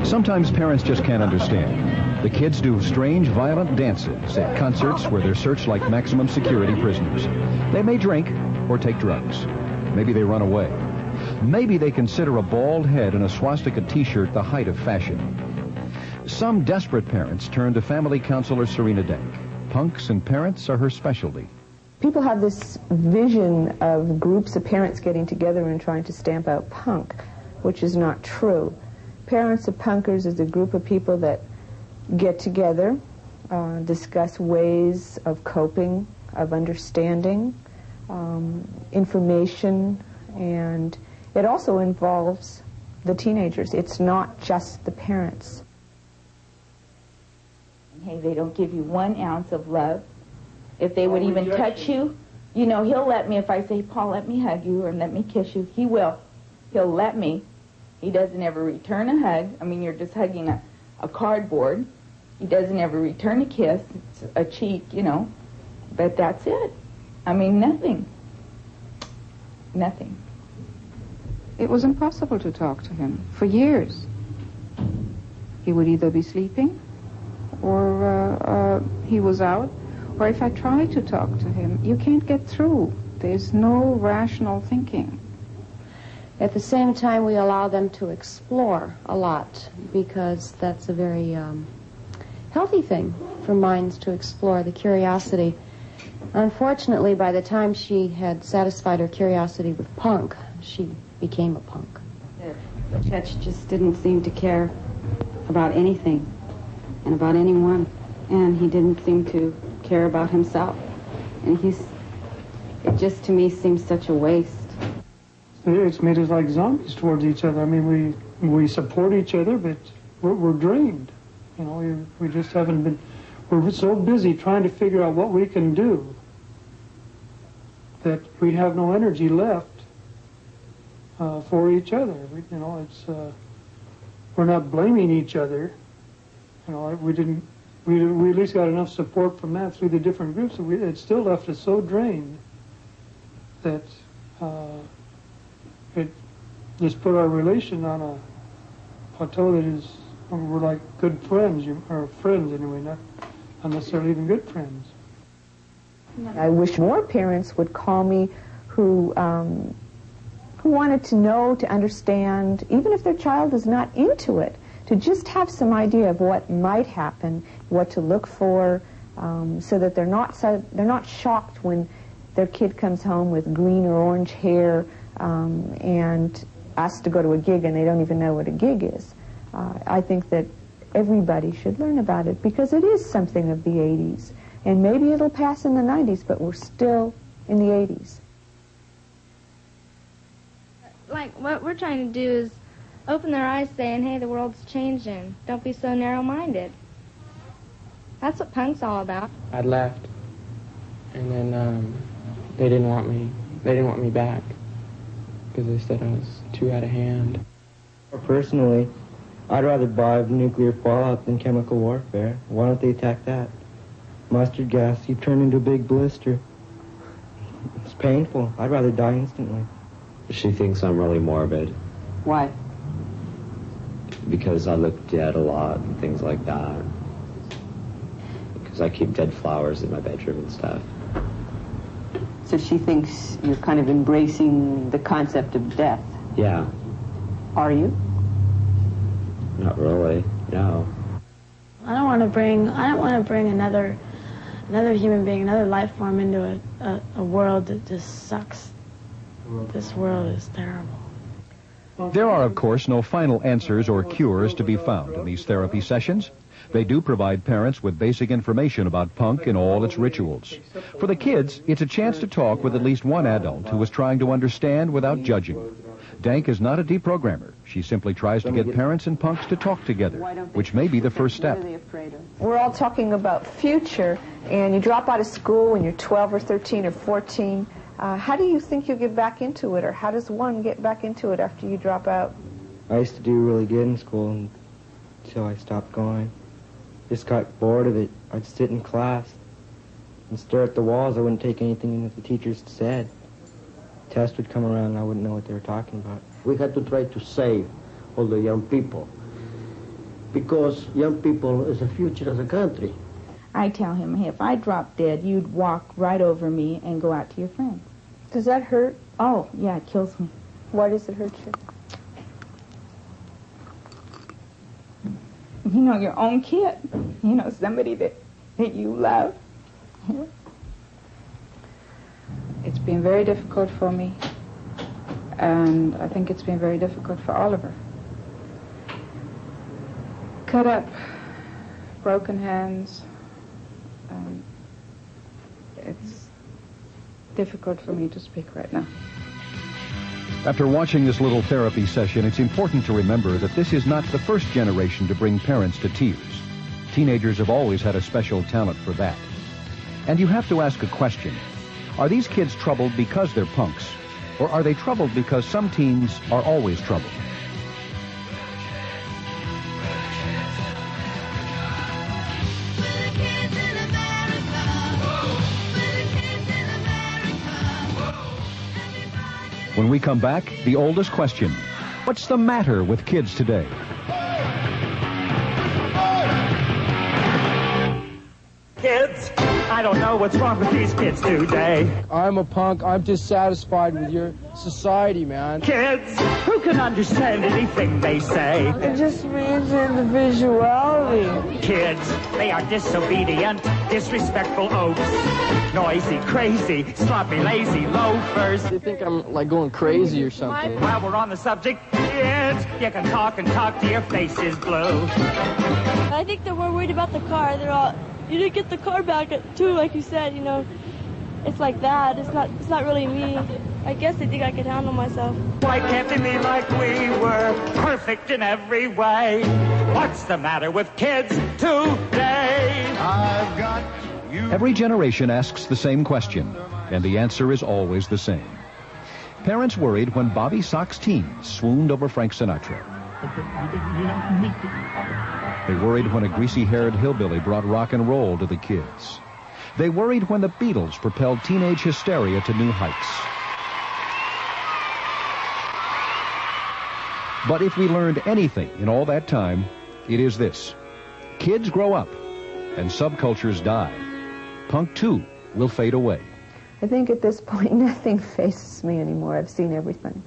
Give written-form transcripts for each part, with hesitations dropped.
Sometimes parents just can't understand. The kids do strange, violent dances at concerts where they're searched like maximum security prisoners. They may drink or take drugs. Maybe they run away. Maybe they consider a bald head and a swastika t-shirt the height of fashion. Some desperate parents turn to family counselor Serena Dank. Punks and parents are her specialty. People have this vision of groups of parents getting together and trying to stamp out punk, which is not true. Parents of punkers is a group of people that get together, discuss ways of coping, of understanding, information, and it also involves the teenagers. It's not just the parents. Hey, they don't give you 1 ounce of love. If they would even touch you, you know, he'll let me, if I say, Paul, let me hug you or let me kiss you, he will. He'll let me. He doesn't ever return a hug. I mean, you're just hugging a cardboard. He doesn't ever return a kiss. It's a cheek, you know. But that's it. I mean, nothing. Nothing. It was impossible to talk to him for years. He would either be sleeping or he was out. Or if I tried to talk to him, you can't get through. There's no rational thinking. At the same time, we allow them to explore a lot because that's a very healthy thing for minds to explore, the curiosity. Unfortunately, by the time she had satisfied her curiosity with punk, she became a punk. Chetch just didn't seem to care about anything and about anyone, and he didn't seem to care about himself. And it just to me seems such a waste. It's made us like zombies towards each other. I mean, we support each other, but we're drained. You know, we just haven't been, we're so busy trying to figure out what we can do that we have no energy left for each other. You know, we're not blaming each other. You know, we at least got enough support from that through the different groups. It still left us so drained that it just put our relation on a plateau that is, we're like good friends, or friends anyway, not necessarily even good friends. I wish more parents would call me who wanted to know, to understand, even if their child is not into it, to just have some idea of what might happen, what to look for, so that they're not shocked when their kid comes home with green or orange hair and asks to go to a gig and they don't even know what a gig is. I think that everybody should learn about it because it is something of the 80s. And maybe it'll pass in the 90s, but we're still in the 80s. Like, what we're trying to do is open their eyes saying, hey, the world's changing. Don't be so narrow-minded. That's what punk's all about. I'd left, and then they didn't want me. They didn't want me back because they said I was too out of hand. Personally, I'd rather die of nuclear fallout than chemical warfare. Why don't they attack that? Mustard gas, you turn into a big blister. It's painful. I'd rather die instantly. She thinks I'm really morbid. Why? Because I look dead a lot and things like that. Because I keep dead flowers in my bedroom and stuff. So she thinks you're kind of embracing the concept of death. Yeah. Are you? Not really, no. I don't want to bring another human being, another life form into a world that just sucks. This world is terrible. There are, of course, no final answers or cures to be found in these therapy sessions. They do provide parents with basic information about punk and all its rituals. For the kids, it's a chance to talk with at least one adult who is trying to understand without judging. Dank is not a deprogrammer. She simply tries to get parents and punks to talk together, which may be the first step. We're all talking about future, and you drop out of school when you're 12 or 13 or 14. How do you think you'll get back into it, or how does one get back into it after you drop out? I used to do really good in school until I stopped going. just got bored of it. I'd sit in class and stare at the walls. I wouldn't take anything that the teachers said. Test would come around and I wouldn't know what they were talking about. We had to try to save all the young people, because young people is the future of the country. I tell him, hey, if I drop dead, you'd walk right over me and go out to your friends. Does that hurt? Oh, yeah, it kills me. Why does it hurt you? You know, your own kid. You know, somebody that you love. It's been very difficult for me, and I think it's been very difficult for Oliver. Cut up, broken hands. It's difficult for me to speak right now. After watching this little therapy session, it's important to remember that this is not the first generation to bring parents to tears. Teenagers have always had a special talent for that. And you have to ask a question. Are these kids troubled because they're punks? Or are they troubled because some teens are always troubled? When we come back, the oldest question. What's the matter with kids today? Kids, I don't know what's wrong with these kids today. I'm a punk. I'm dissatisfied with your society, man. Kids, who can understand anything they say? It just means individuality. Kids, they are disobedient, disrespectful oafs. Noisy, crazy, sloppy, lazy loafers. They think I'm like going crazy or something. While we're on the subject, kids, you can talk and talk till your face is blue. I think they're more worried about the car. They're all, you didn't get the car back too, like you said, you know. It's like that. It's not really me. I guess they think I could handle myself. Why can't they be like we were, perfect in every way? What's the matter with kids today? I've got you. Every generation asks the same question, and the answer is always the same. Parents worried when Bobby Sox teens swooned over Frank Sinatra. They worried when a greasy-haired hillbilly brought rock and roll to the kids. They worried when the Beatles propelled teenage hysteria to new heights. But if we learned anything in all that time, it is this. Kids grow up, and subcultures die. Punk, too, will fade away. I think at this point, nothing faces me anymore. I've seen everything.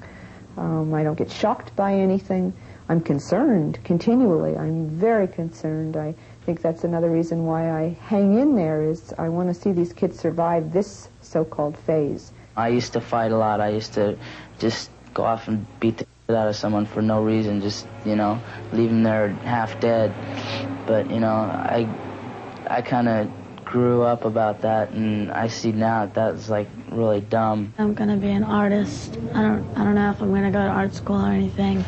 I don't get shocked by anything. I'm concerned continually. I'm very concerned. I think that's another reason why I hang in there, is I want to see these kids survive this so-called phase. I used to fight a lot. I used to just go off and beat the shit out of someone for no reason, just, you know, leave them there half dead. But, you know, I kind of grew up about that, and I see now that's like really dumb. I'm going to be an artist. I don't know if I'm going to go to art school or anything.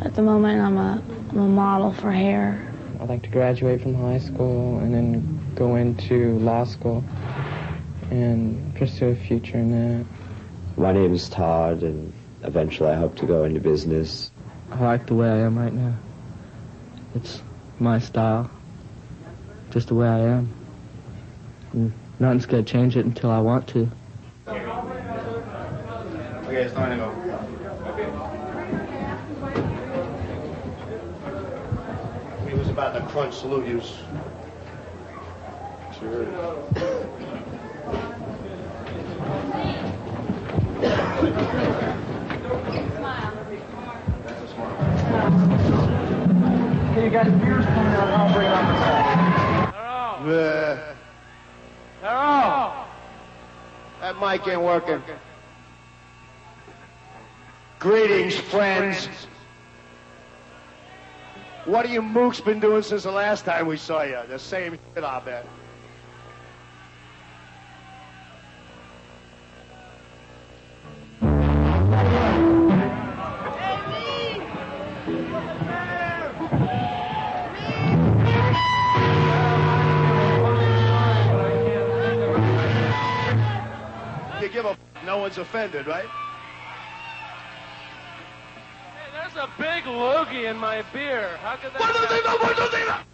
At the moment, I'm a model for hair. I'd like to graduate from high school and then go into law school and pursue a future in that. My name is Todd, and eventually I hope to go into business. I like the way I am right now. It's my style, just the way I am. And nothing's going to change it until I want to. Okay, it's time to go. He was about to crunch salute yous. Sure. Hey, you guys, beer's coming out. I'll bring it on the side. Hello. That mic ain't working. Greetings, friends. What have you mooks been doing since the last time we saw you? The same shit, I bet. You give a no one's offended, right? Hey, there's a big loogie in my beer. How could that happen?